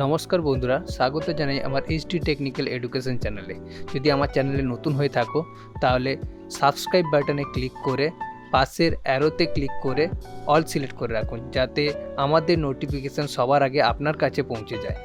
নমস্কার বন্ধুরা, স্বাগত জানাই আমার এইচডি টেকনিক্যাল এডুকেশন চ্যানেলে। যদি আমার চ্যানেলে নতুন হয়ে থাকো তাহলে সাবস্ক্রাইব বাটনে ক্লিক করে পাশের অ্যারোতে ক্লিক করে অল সিলেক্ট করে রাখুন, যাতে আমাদের নোটিফিকেশান সবার আগে আপনার কাছে পৌঁছে যায়।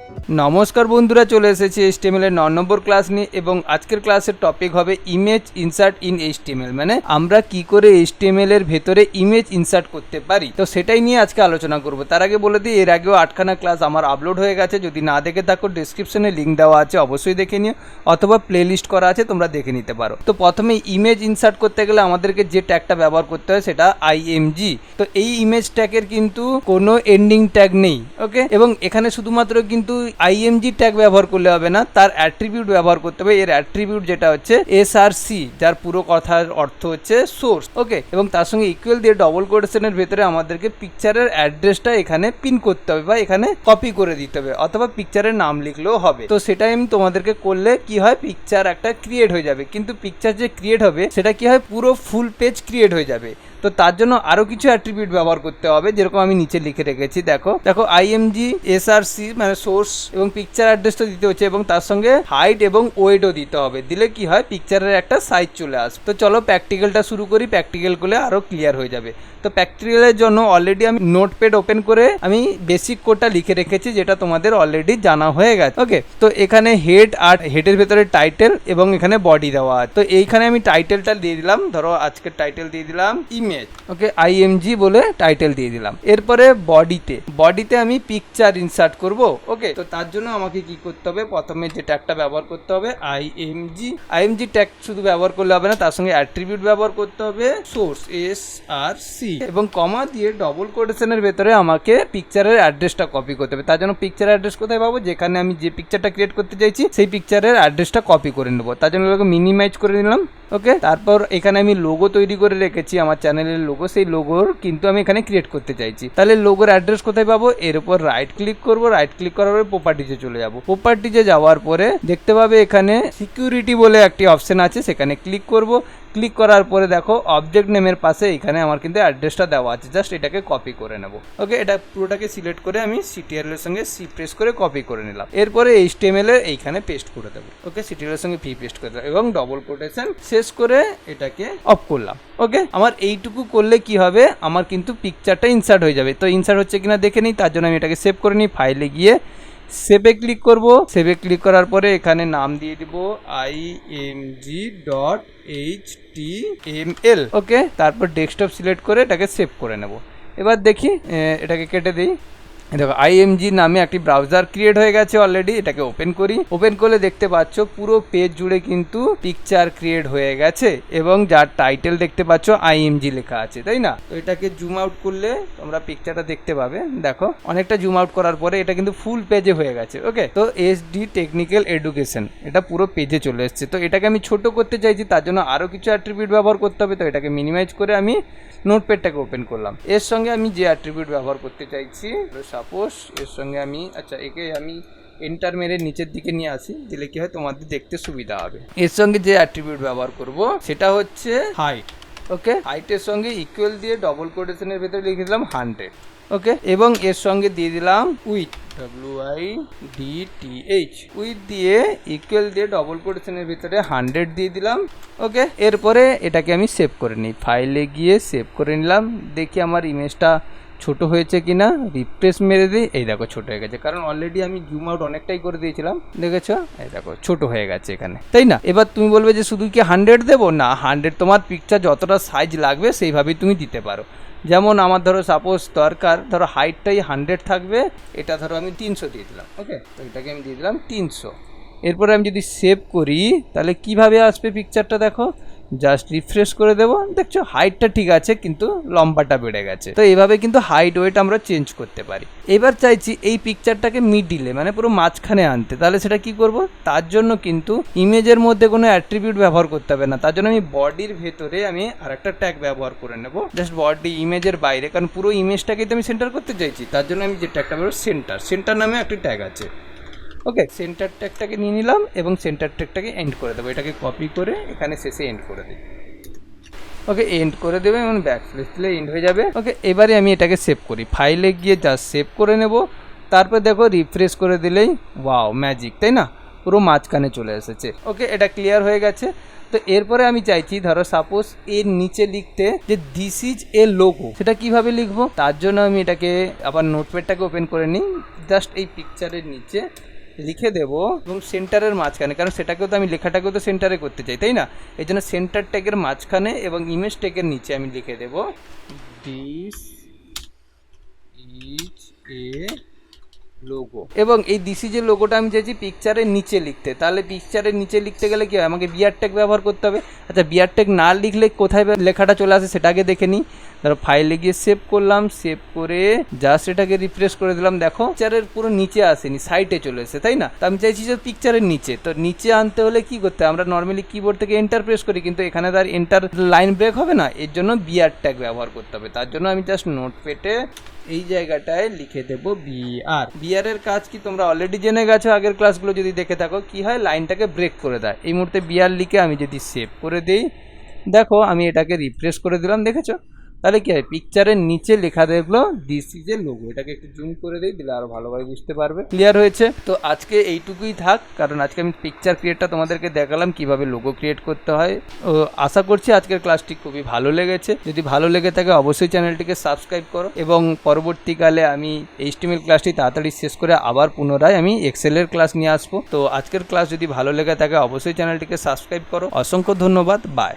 নমস্কার বন্ধুরা, চলে এসেছি এইচটিএমএল এর 9 নম্বর ক্লাস নিয়ে এবং আজকের ক্লাসের টপিক হবে ইমেজ ইনসার্ট ইন এইচটিএমএল। মানে আমরা কি করে এইচটিএমএল এর ভেতরে ইমেজ ইনসার্ট করতে পারি, তো সেটাই নিয়ে আজকে আলোচনা করব। তার আগে বলে দিই, এর আগেও 8খানা ক্লাস আমার আপলোড হয়ে গেছে। যদি না দেখে থাকো ডেসক্রিপশনে লিঙ্ক দেওয়া আছে, অবশ্যই দেখে নিও, অথবা প্লে লিস্ট করা আছে, তোমরা দেখে নিতে পারো। তো প্রথমে ইমেজ ইনসার্ট করতে গেলে আমাদেরকে যে ট্যাগটা ব্যবহার করতে হয় সেটা আইএমজি। তো এই ইমেজ ট্যাগের কিন্তু কোনো এন্ডিং ট্যাগ নেই, ওকে। এবং এখানে শুধুমাত্র কিন্তু আইএমজি ট্যাগ ব্যবহার করলে হবে না, তার অ্যাট্রিবিউট ব্যবহার করতে হবে। এর অ্যাট্রিবিউট যেটা হচ্ছে এসআরসি, যার পুরো কথার অর্থ হচ্ছে সোর্স, ওকে। এবং তার সঙ্গে ইকুয়াল দিয়ে ডবল কোটেশনের ভেতরে আমাদেরকে পিকচারের অ্যাড্রেসটা এখানে পিন করতে হবে বা এখানে কপি করে দিতে হবে, অথবা পিকচারের নাম লিখলেও হবে। তো সেটাই আমি তোমাদেরকে করলে কি হয়, পিকচার একটা ক্রিয়েট হয়ে যাবে। কিন্তু পিকচার যে ক্রিয়েট হবে সেটা কি হয়, পুরো ফুল পেজ ক্রিয়েট হয়ে যাবে। তো তার জন্য আরো কিছু অ্যাট্রিবিউট ব্যবহার করতে হবে, যেরকম আমি নিচে লিখে রেখেছি। দেখো আইএমজি এসআরসি মানে সোর্স এবং পিকচার অ্যাড্রেসটা দিতে হচ্ছে, এবং তার সঙ্গে হাইট এবং ওয়েটও দিতে হবে। দিলে কি হয়, পিকচারের একটা সাইজ চলে আসবে। তো চলো প্র্যাকটিক্যালটা শুরু করি, প্র্যাকটিক্যাল করলে আরো ক্লিয়ার হয়ে যাবে। তো প্র্যাকটিক্যালের জন্য অলরেডি আমি নোটপ্যাড ওপেন করে আমি বেসিক কোডটা লিখে রেখেছি, যেটা তোমাদের অলরেডি জানা হয়ে গেছে, ওকে। তো এখানে হেড আর হেডের ভেতরে টাইটেল এবং এখানে বডি দেওয়া আছে। তো এইখানে আমি টাইটেলটা দিয়ে দিলাম, ধরো আজকের টাইটেল দিয়ে দিলাম ইমেজ, ওকে। আইএমজি বলে টাইটেল দিয়ে দিলাম। এরপরে বডিতে আমি পিকচার ইনসার্ট করব, ওকে। তো তার জন্য আমাকে কি করতে হবে, প্রথমে যে ট্যাগটা ব্যবহার করতে হবে আইএমজি ট্যাগ শুধু ব্যবহার করলে হবে না, তার সঙ্গে অ্যাট্রিবিউট ব্যবহার করতে হবে সোর্স এসআরসি, এবং কমা দিয়ে ডবল কোটেশনের ভেতরে আমাকে পিকচারের অ্যাড্রেসটা কপি করতে হবে। তার জন্য পিকচার অ্যাড্রেস কোথায় পাবো, যেখানে আমি যে পিকচারটা ক্রিয়েট করতে চাইছি সেই পিকচারের অ্যাড্রেসটা কপি করে নেবো। তার জন্য মিনিমাইজ করে নিলাম, ওকে। তারপর এখানে আমি লোগো তৈরি করে রেখেছি, আমার চ্যানেলের লোগো। সেই লোগোর কিন্তু আমি এখানে ক্রিয়েট করতে চাইছি। তাহলে লোগোর অ্যাড্রেস কোথায় পাবো, এর উপর রাইট ক্লিক করবো। রাইট ক্লিক করার পরে প্রপার্টিজে চলে যাবো। প্রপার্টিজে যাওয়ার পরে দেখতে পাবে এখানে সিকিউরিটি বলে একটি অপশন আছে, সেখানে ক্লিক করব। ক্লিক করার পরে দেখো অবজেক্ট নেমের পাশে এখানে আমার কিন্তু অ্যাড্রেসটা দেওয়া আছে, জাস্ট এটাকে কপি করে নেব, ওকে। এটা পুরোটাকে সিলেক্ট করে আমি সিটিএল এর সঙ্গে সি প্রেস করে কপি করে নিলাম। এরপরে এইচটিএমএল এর এইখানে পেস্ট করে দেবো, ওকে। সিটিএল এর সঙ্গে ভি পেস্ট করে দেবো এবং ডবল কোটেশন শেষ করে এটাকে অফ করলাম, ওকে। আমার এইটুকু করলে কি হবে, আমার কিন্তু পিকচারটা ইনসার্ট হয়ে যাবে। তো ইনসার্ট হচ্ছে কিনা দেখে নিই, তার জন্য আমি এটাকে সেভ করে নিই। ফাইলে গিয়ে সেভে ক্লিক করব। সেভে ক্লিক করার পরে এখানে নাম দিয়ে দিব img.html, ওকে। তারপর ডেস্কটপ সিলেক্ট করে এটাকে সেভ করে নেব। এবার দেখি, এটাকে কেটে দিই। দেখো আইএমজি নামে একটি ব্রাউজার ক্রিয়েট হয়ে গেছে অলরেডি। এটাকে ওপেন করি। ওপেন করলে দেখতে পাচ্ছ পুরো পেজ জুড়ে কিন্তু পিকচার ক্রিয়েট হয়ে গেছে, এবং যার টাইটেল দেখতে পাচ্ছ আইএমজি লেখা আছে, তাই না? তো এটাকে জুম আউট করলে তোমরা পিকচারটা দেখতে পাবে। দেখো অনেকটা জুম আউট করার পরে এটা কিন্তু ফুল পেজে হয়ে গেছে, ওকে। তো এইচডি টেকনিক্যাল এডুকেশন এটা পুরো পেজে চলে এসছে। তো এটাকে আমি ছোট করতে চাইছি, তার জন্য আরো কিছু অ্যাট্রিবিউট ব্যবহার করতে হবে। তো এটাকে মিনিমাইজ করে আমি নোটপ্যাডটাকে ওপেন করলাম। এর সঙ্গে আমি যে অ্যাট্রিবিউট ব্যবহার করতে চাইছি, সাপোজ এর সঙ্গে আমি একে আমি এন্টার মেরে নিচের দিকে নিয়ে আসি, দিলে কি হয় তোমাদের দেখতে সুবিধা হবে। এর সঙ্গে যে অ্যাট্রিবিউট ব্যবহার করব সেটা হচ্ছে হাইট, ওকে। হাইটের সঙ্গে ইকুয়াল দিয়ে ডবল কোটেশনের ভেতরে লিখে দিলাম 100, ওকে। এবং এর সঙ্গে দিয়ে দিলাম উইথ, WIDTH, উইথ দিয়ে ইকুয়াল দিয়ে ডবল কোটেশনের ভিতরে 100 দিয়ে দিলাম, ওকে। এরপরে এটাকে আমি সেভ করে নিই। ফাইলে গিয়ে সেভ করে নিলাম। দেখি আমার ইমেজটা ছোট হয়েছে কিনা, রিফ্রেশ মেরে দিই। এই দেখো ছোট হয়ে গেছে, কারণ অলরেডি আমি জুম আউট অনেকটাই করে দিয়েছিলাম, দেখেছো? এই দেখো ছোট হয়ে গেছে এখানে, তাই না? এবার তুমি বলবে যে শুধু কি 100 দেবো? না, 100 তোমার পিকচার যতটা সাইজ লাগবে সেইভাবেই তুমি দিতে পারো। যেমন আমার ধরো সাপোজ দরকার, ধরো হাইটটাই 100 থাকবে, এটা ধরো আমি 300 দিয়ে দিলাম, ওকে। তো এটাকে আমি দিয়ে দিলাম 300। এরপরে আমি যদি সেভ করি তাহলে কিভাবে আসবে পিকচারটা, দেখো জাস্ট রিফ্রেশ করে দেবো। দেখছো হাইটটা ঠিক আছে, কিন্তু লম্বাটা বেড়ে গেছে। তো এইভাবে কিন্তু হাইট ওয়েট আমরা চেঞ্জ করতে পারি। এবার চাইছি এই পিকচারটাকে মিডিলে মানে পুরো মাঝখানে আনতে, তাহলে সেটা কি করব? তার জন্য কিন্তু ইমেজের মধ্যে কোনো অ্যাট্রিবিউট ব্যবহার করতে হবে না। তার জন্য আমি বডির ভেতরে আমি আরেকটা ট্যাগ ব্যবহার করে নেব, জাস্ট বডি ইমেজের বাইরে, কারণ পুরো ইমেজটাকেই তো আমি সেন্টার করতে চাইছি। তার জন্য আমি যে ট্যাগটা ব্যবহার সেন্টার নামে একটি ট্যাগ আছে, ওকে। সেন্টার ট্যাগটাকে নিয়ে নিলাম এবং সেন্টার ট্যাগটাকে এন্ড করে দেবো। এটাকে কপি করে এখানে শেষে এন্ড করে দিই, ওকে। এন্ড করে দেবে এবং ব্যাক স্ল্যাশ দিলে এন্ড হয়ে যাবে, ওকে। এবারে আমি এটাকে সেভ করি। ফাইলে গিয়ে জাস্ট সেভ করে নেব। তারপর দেখো রিফ্রেশ করে দিলেই ওয়াও ম্যাজিক, তাই না, পুরো মাঝখানে চলে এসেছে। ওকে, এটা ক্লিয়ার হয়ে গেছে। তো এরপরে আমি চাইছি ধরো সাপোজ এর নিচে লিখতে যে দিস ইজ এ লোগো, সেটা কিভাবে লিখবো? তার জন্য আমি এটাকে আবার নোটপ্যাডটাকে ওপেন করে নিই, জাস্ট এই পিকচারের নিচে লিখে দেবো এবং সেন্টারের মাঝখানে, কারণ সেটাকেও তো আমি লেখাটাকেও তো সেন্টারে করতে চাই, তাই না? এই জন্য সেন্টার ট্যাগের মাঝখানে এবং ইমেজ ট্যাগের নিচে আমি লিখে দেবো দিস ইজ এ লোগো। এবং এই দিসিজের লোগোটা আমি চাইছি পিকচারের নিচে লিখতে। তাহলে পিকচারের নিচে লিখতে গেলে কি হয়, আমাকে বিআর ট্যাগ ব্যবহার করতে হবে। আচ্ছা, বিআর ট্যাগ না লিখলে কোথায় লেখাটা চলে আসে সেটা আগে দেখে নিই। ধরো ফাইলে গিয়ে সেভ করলাম, সেভ করে জাস্ট এটাকে রিফ্রেশ করে দিলাম, দেখো পিকচারের পুরো নিচে আসেনি, সাইডে চলে এসেছে, তাই না? তো আমি চাইছি যে পিকচারের নিচে, তো নিচে আনতে হলে কি করতে হয়, আমরা নর্মালি কিবোর্ড থেকে এন্টার প্রেস করি, কিন্তু এখানে তার এন্টার লাইন ব্রেক হবে না, এর জন্য বিআর ট্যাগ ব্যবহার করতে হবে। তার জন্য আমি জাস্ট নোটপ্যাডে এই জায়গাটায় লিখে দেবো বিআর। বিআর এর কাজ কি তোমরা অলরেডি জেনে গেছো, আগের ক্লাসগুলো যদি দেখে থাকো। কি হয়, লাইনটাকে ব্রেক করে দেয়। এই মুহূর্তে বিআর লিখে আমি যদি সেভ করে দিই, দেখো আমি এটাকে রিফ্রেশ করে দিলাম, দেখেছো? তাহলে কি হয়, পিকচারের নিচে লেখা দেখলো দিস ইজ এ লোগো। এটাকে একটু জুম করে দিই, দিলে আরো ভালোভাবে বুঝতে পারবে। ক্লিয়ার হয়েছে? তো আজকে এইটুকুই থাক, কারণ আজকে আমি পিকচার ক্রিয়েটটা তোমাদেরকে দেখালাম কিভাবে লোগো ক্রিয়েট করতে হয়। ও আশা করছি আজকের ক্লাসটি খুবই ভালো লেগেছে। যদি ভালো লেগে থাকে অবশ্যই চ্যানেলটিকে সাবস্ক্রাইব করো, এবং পরবর্তীকালে আমি এইচটিএমএল ক্লাসটি তাড়াতাড়ি শেষ করে আবার পুনরায় আমি এক্সেলের ক্লাস নিয়ে আসবো। তো আজকের ক্লাস যদি ভালো লেগে থাকে অবশ্যই চ্যানেলটিকে সাবস্ক্রাইব করো। অসংখ্য ধন্যবাদ, বাই।